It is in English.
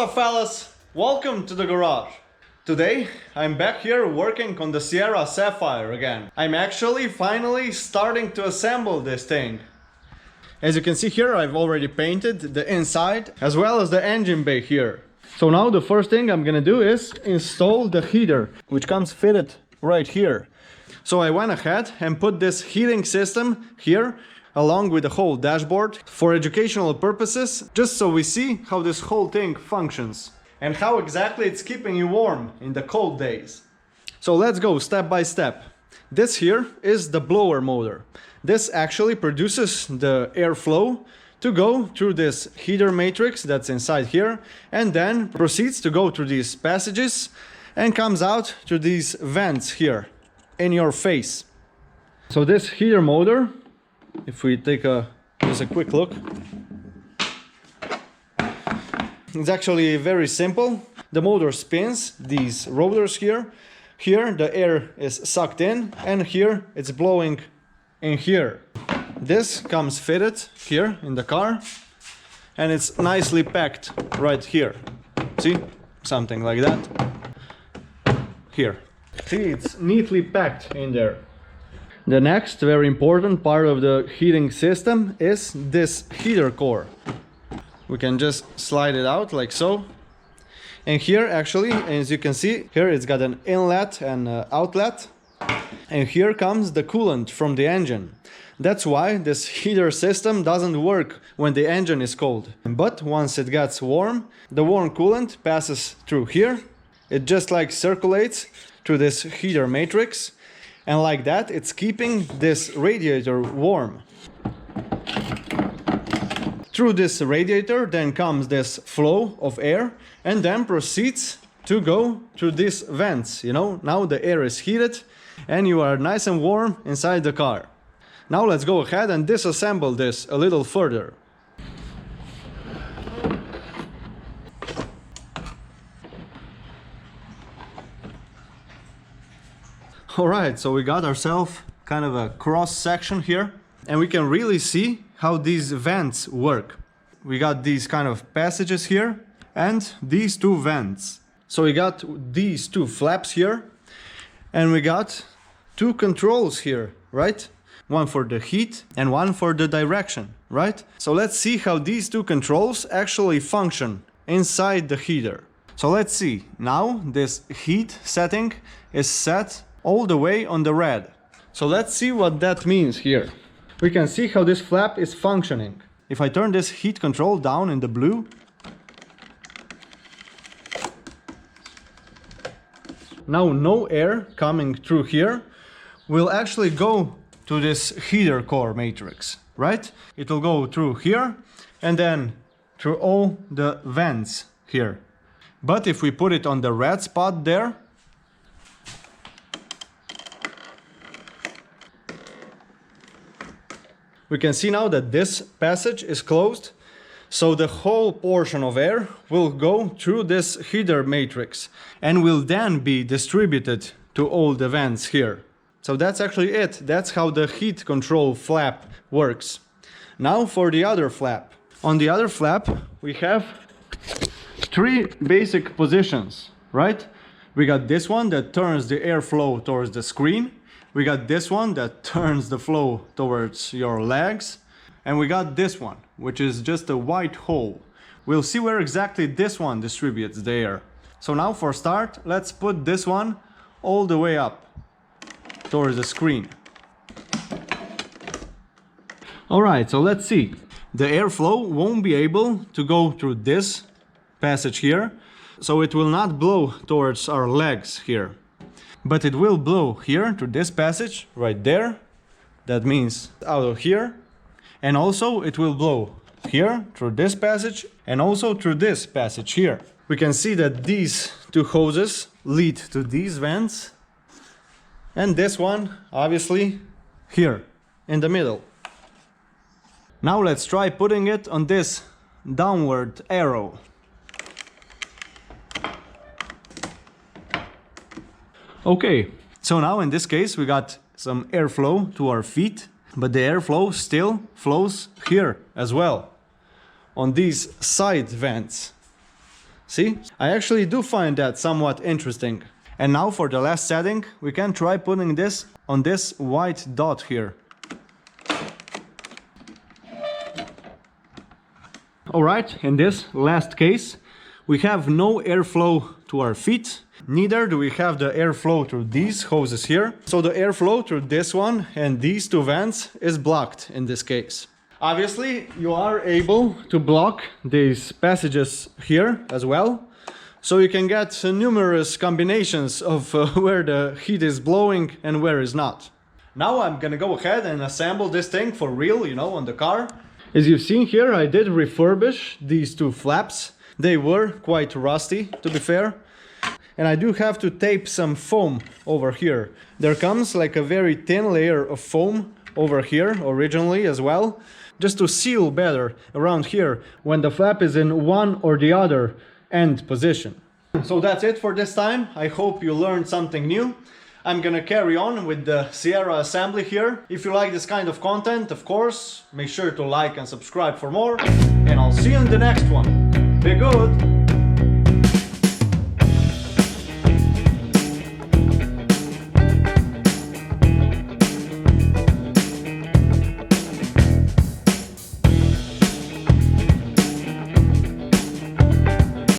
What's up, fellas? Welcome to the garage. Today I'm back here working on the Sierra Sapphire again. I'm actually finally starting to assemble this thing. As you can see here, I've already painted the inside as well as the engine bay here. So now the first thing I'm gonna do is install the heater, which comes fitted right here. So I went ahead and put this heating system here along with the whole dashboard for educational purposes, just so we see how this whole thing functions and how exactly it's keeping you warm in the cold days. So let's go step by step. This here is the blower motor. This actually produces the airflow to go through this heater matrix that's inside here, and then proceeds to go through these passages and comes out through these vents here in your face. So this heater motor, if we take just a quick look, it's actually very simple. The motor spins these rotors here. Here the air is sucked in, and here it's blowing in here. This comes fitted here in the car, and it's nicely packed right here. See? Something like that. Here. See, it's neatly packed in there. The next very important part of the heating system is this heater core. We can just slide it out like so. And here actually, as you can see, here it's got an inlet and outlet. And here comes the coolant from the engine. That's why this heater system doesn't work when the engine is cold. But once it gets warm, the warm coolant passes through here. It just like circulates through this heater matrix. And like that, it's keeping this radiator warm. Through this radiator then comes this flow of air and then proceeds to go through these vents. You know, now the air is heated and you are nice and warm inside the car. Now let's go ahead and disassemble this a little further. Alright, so we got ourselves kind of a cross section here, and we can really see how these vents work. We got these kind of passages here and these two vents. So we got these two flaps here, and we got two controls here, right? One for the heat and one for the direction, right? So let's see how these two controls actually function inside the heater. So let's see. Now this heat setting is set all the way on the red. So let's see what that means here. We can see how this flap is functioning. If I turn this heat control down in the blue, now no air coming through here will actually go to this heater core matrix, right? It will go through here and then through all the vents here. But if we put it on the red spot there, we can see now that this passage is closed, so the whole portion of air will go through this heater matrix and will then be distributed to all the vents here. So that's actually it. That's how the heat control flap works. Now for the other flap. On the other flap we have three basic positions, right? We got this one that turns the airflow towards the screen. We got this one that turns the flow towards your legs. And we got this one, which is just a white hole. We'll see where exactly this one distributes the air. So now for start, let's put this one all the way up towards the screen. Alright, so let's see. The airflow won't be able to go through this passage here, so it will not blow towards our legs here. But it will blow here through this passage right there. That means out of here. And also it will blow here through this passage and also through this passage here. We can see that these two hoses lead to these vents. And this one, obviously, here in the middle. Now let's try putting it on this downward arrow. Okay, so now in this case we got some airflow to our feet, but the airflow still flows here as well, on these side vents. See? I actually do find that somewhat interesting. And now for the last setting, we can try putting this on this white dot here. Alright, in this last case, we have no airflow to our feet. Neither do we have the airflow through these hoses here. So the airflow through this one and these two vents is blocked in this case. Obviously, you are able to block these passages here as well. So you can get numerous combinations of where the heat is blowing and where is not. Now I'm gonna go ahead and assemble this thing for real, you know, on the car. As you've seen here, I did refurbish these two flaps. They were quite rusty, to be fair. And I do have to tape some foam over here. There comes like a very thin layer of foam over here originally as well, just to seal better around here when the flap is in one or the other end position. So that's it for this time. I hope you learned something new. I'm gonna carry on with the Sierra assembly here. If you like this kind of content, of course, make sure to like and subscribe for more. And I'll see you in the next one. Be good!